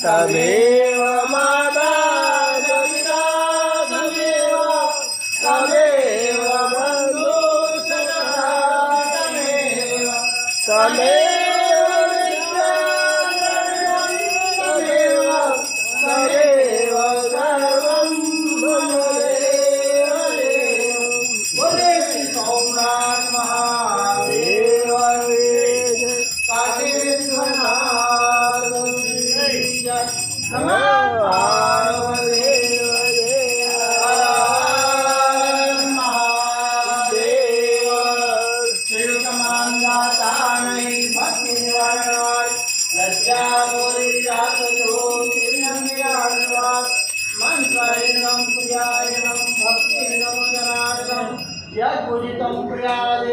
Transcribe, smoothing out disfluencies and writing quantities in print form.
तमेव माता पिता तमेव तमेव बन्धु सखा तमेव तमेव तमेव तमेव सर्वं मम देव बोले श्री सोमनाथ महादेव काशी विश्वनाथ नमः पार्वती महादेव शिव कमांदाता नहीं भक्ति निवारण लज्जा बोली जात जो तिरुनंदियार मंत्रायणं प्रियायणं भक्तिनं जनार्दनं यद् पूजितं प्रियाय